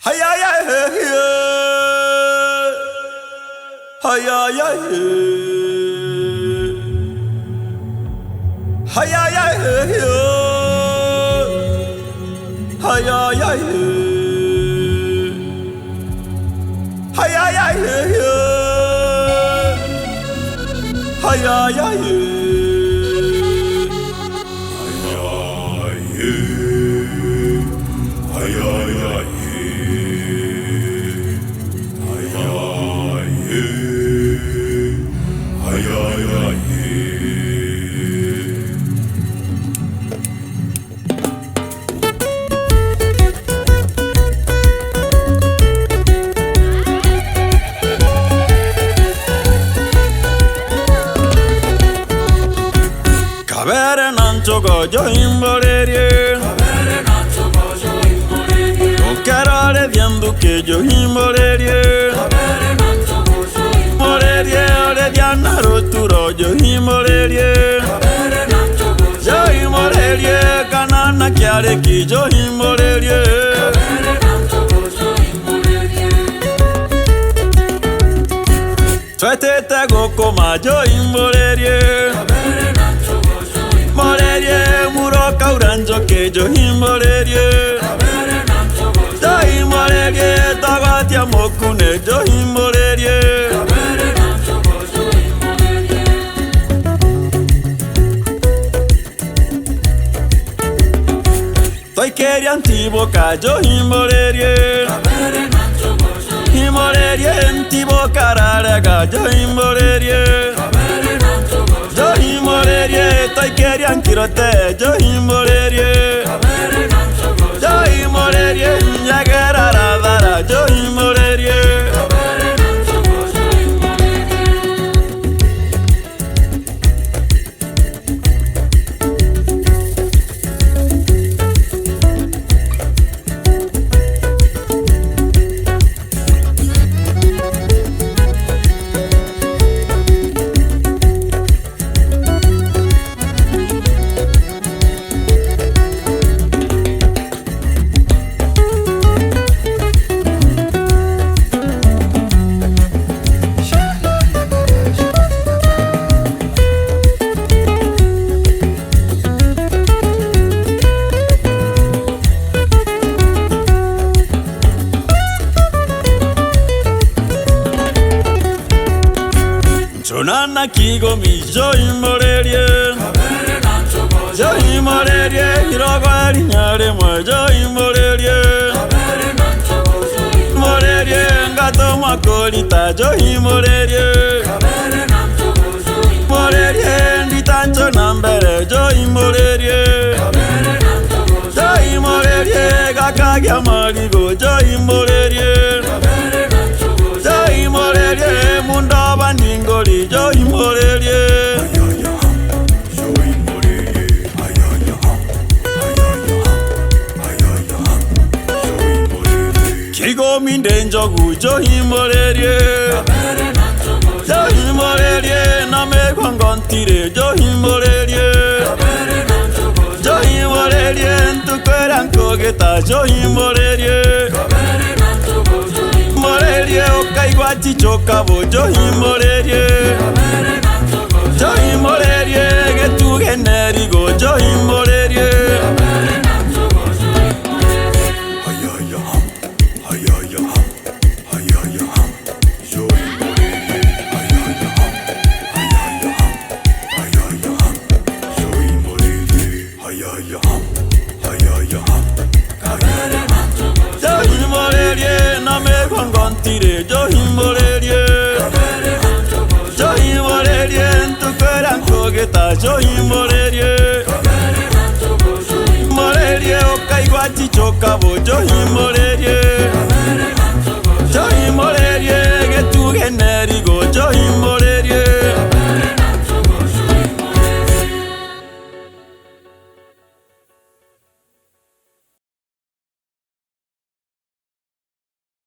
Ay ay ay hey, ay ay ay ay ay ay hey, ay ay ay ay ay ay hey, ay ay ay Kabere nancho gojo imborerie, Kabere nancho gojo imborerie, Okerare diendu que yo imborerie, Kabere nancho gojo Morerie ore diana roturo yo imborerie, Kabere nancho gojo yo imborerie kanana kiare ki yo imborerie, Kabere nancho gojo imborerie, Twetete goko ma yo imborerie, Kabere nancho gojo imborerie, Morerie muroka uranjo que yo imborerie, Kabere nancho gojo yo imborerie tagatia mokune yo imborerie. Kabere nancho gojo imborerie, Toi queria antibo cayo imborerie, Kabere nancho gojo imborerie antibo carare cayo imborerie, Kabere nancho gojo yo imborerie toi queria anquirote yo imborerie, Kabere nancho gojo yo imborerie yagera radara yo imborerie, Kabere nancho gojo imborerie, Sonana kigo mi yo imborerie, Kabere nancho gojo yo imborerie hirogo ariñare mo yo imborerie, Kabere nancho gojo imborerie ngato makolita yo imborerie. Kabere nancho gojo Morerie ndi tancho nambere yo imborerie, Kabere nancho gojo yo imborerie gakagya marigo yo imborerie, Kabere nancho gojo yo imborerie mundaba ndingoli yo imborerie. Kigo mindenjogu yo imborerie, Kabere nancho gojo yo imborerie namegongontire yo imborerie, Kabere nancho gojo yo imborerie ntukwerankogueta yo imborerie. Kabere nancho gojo Morerie okaigwati chokabo yo imborerie, Kabere nancho gojo yo imborerie getugenerigo yo imborerie. Kabere nancho gojo imborerie, Kabere nancho gojo Yo imborerie namegongontire yo imborerie, Kabere nancho gojo yo imborerie ntukwerankogueta yo imborerie. Kabere nancho gojo Morerie okaigwati chokabo yo imborerie,